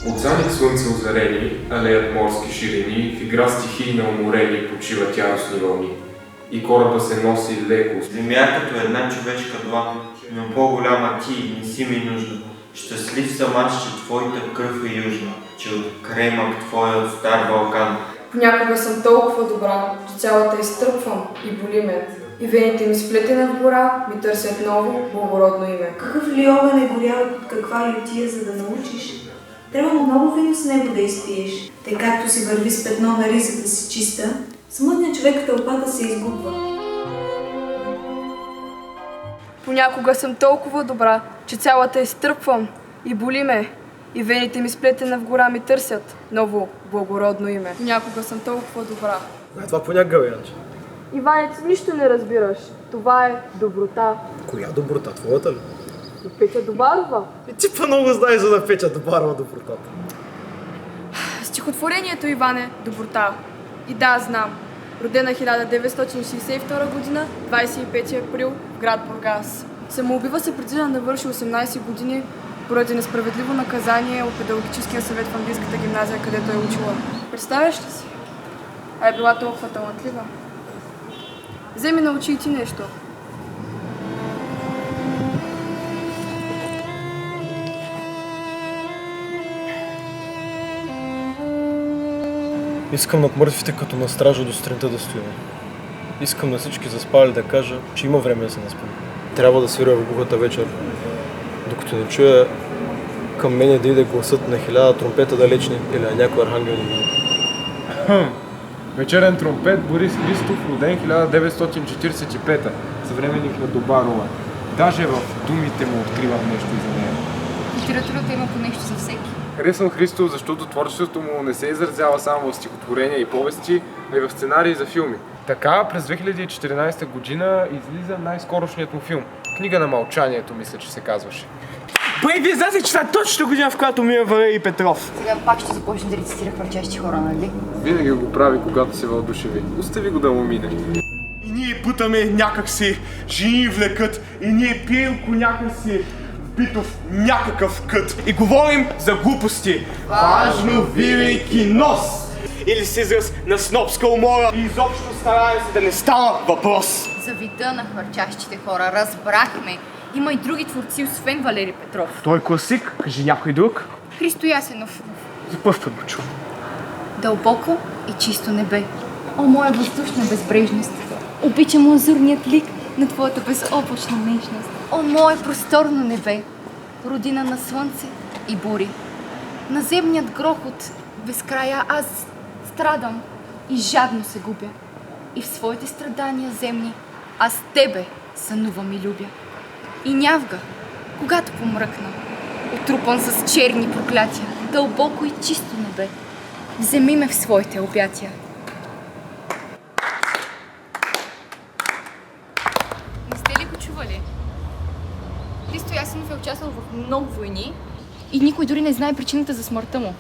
Оцанят слънце озарени, алеят морски ширини, в игра стихии на уморени почива тяносни вълни. И кораба се носи леко. Земя като една човешка длан, но по-голяма ти не си ми нужда. Щастлив съм аз, че твоята кръв е южна, че от кремък твоя от стар Балкан. Понякога съм толкова добра, че цялата изтръпвам и боли ме. И вените ми сплетена в гора ми търсят ново, благородно име. Какъв ли огън е горял, каква ютия, за да научиш? Трябва много вино с него да изпиеш. Тъй както си върви с петно на ризата си чиста, самотният човек тълпата се изгубва. Понякога съм толкова добра, че цялата изтръпвам и боли ме. И вените ми сплетена в гора ми търсят ново, благородно име. Понякога съм толкова добра. Това понякога, Янче. Иванец, нищо не разбираш. Това е доброта. Коя доброта? Твоята ли? И Петя Добарова. Ти по-много знаеш за да Петя Добарова добротата. Стихотворението Иване доброта. И да, знам. Родена 1962 година, 25 април, в град Бургас. Самоубива се преди да навърши 18 години поради несправедливо наказание от педагогическия съвет в английската гимназия, където е учила. Представяш ли си? А е била толкова талантлива. Вземи научи и ти нещо. Искам над мъртвите като на стража до сутринта да стоим. Искам на всички заспали да кажа, че има време да се наспим. Трябва да свиря в глухата вечер, докато не чуя към мене да иде гласът на 1000 тромпета далечни или на някой архангел не види. Вечерен тромпет Борис Христов, роден 1945-та, съвременник на Добарова. Даже в думите му откривам нещо за нея. Литературата има по нещо за всеки. Харесвам Христов, защото творчеството му не се изразява само в стихотворения и повести, а и в сценарии за филми. Така, през 2014 година излиза най-скорошният му филм. Книга на мълчанието, мисля, че се казваше. Бре, вие знаете, че това е точно година, в която ми е Валерий Петров. Сега пак ще започне да рецитира хвърчащи хора, нали? Винаги го прави, когато се въодушеви. Остави го да му мине. И ние путаме някакси, жени влекат, и ние пием някакси битов някакъв кът. И говорим за глупости. Важно вирейки нос. Или с израз на снобска умора. И изобщо стараем се да не става въпрос. За вида на хвърчащите хора разбрахме. Има и други творци, освен Валерий Петров. Той е класик, кажи някой друг. Христо Ясенов. За първ път го чувам. Дълбоко и чисто небе. О, моя въздушна безбрежност. Обичам лазурният лик на твоята безоблачна нежност. О, мое просторно небе. Родина на слънце и бури. На земният грохот без края аз страдам и жадно се губя. И в своите страдания земни аз тебе сънувам и любя. И нявга, когато помръкна, отрупан с черни проклятия, дълбоко и чисто небе, вземи ме в своите обятия. Не сте ли го чували? Христо Ясенов е участвал в много войни и никой дори не знае причината за смъртта му.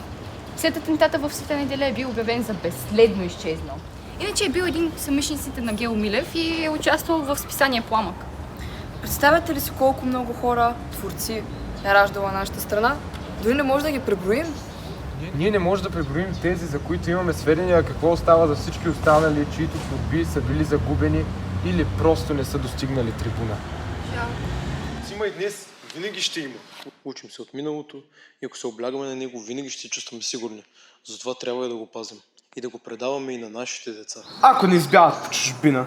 След атентата в Света неделя е бил обявен за безследно изчезнал. Иначе е бил един от съмишлениците на Гео Милев и е участвал в списание Пламък. Представяте ли си колко много хора, творци е раждала нашата страна? Дори не може да ги преброим. Ние не можем да преброим тези, за които имаме сведения какво остава за всички останали, чието творби са били загубени или просто не са достигнали трибуна. Има и днес, винаги ще има. Учим се от миналото и ако се облягаме на него, винаги ще се чувстваме сигурни. Затова трябва да го пазим и да го предаваме и на нашите деца. Ако не избягат по чужбина.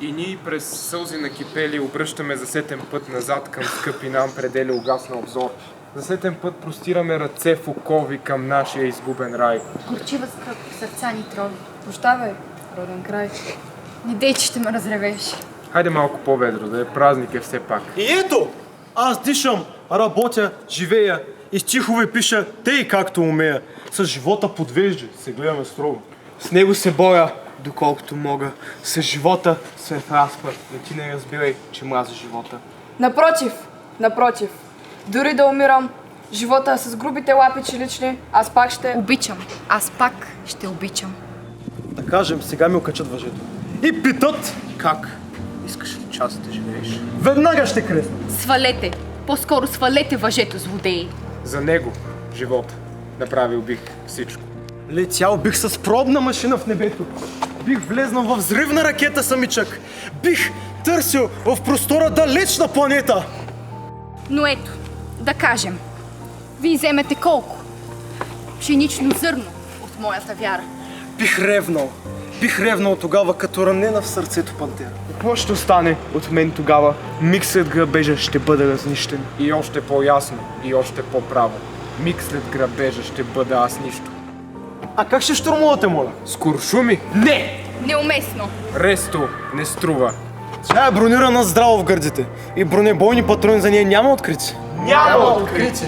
И ние през сълзи накипели обръщаме за сетен път назад към скъпи нам предели угасна обзор. За сетен път простираме ръце в окови към нашия изгубен рай. Горчива скръп, сърца ни трови. Прощавай, роден край. Не дей, че ще ме разревеш. Хайде малко по-ведро, да е празник е все пак. И ето! Аз дишам, работя, живея и стихове пиша тъй както умея. С живота подвежда, се гледаме строго. С него се боря, доколкото мога. С живота се в разпад. Но ти не разбирай, че мразя живота. Напротив. Дори да умирам, живота с грубите лапичи лични, аз пак ще... Обичам. Аз пак ще обичам. Да кажем, сега ми окачат въжето. И питат Как? Искаш ли част да живееш? веднага ще кресна. Свалете! По-скоро свалете въжето, злодеи! За него, живота. Направил бих всичко. Летял бих с пробна машина в небето. Бих влезнал в взривна ракета самичък. Бих търсил в простора далечна планета. Но ето, да кажем, вие вземете колко? Пшенично зърно от моята вяра. Бих ревнал тогава, като ранена в сърцето пантера. Какво ще остане от мен тогава? Миг след грабежа ще бъде разнищен. И още по-ясно, и още по-право. Миг след грабежа ще бъда аз нищо. А как ще щурмувате, моля? С куршуми? Не! Неуместно. Ресто не струва. Тя е бронирана здраво в гърдите. И бронебойни патрони за нея няма открити. Няма открити!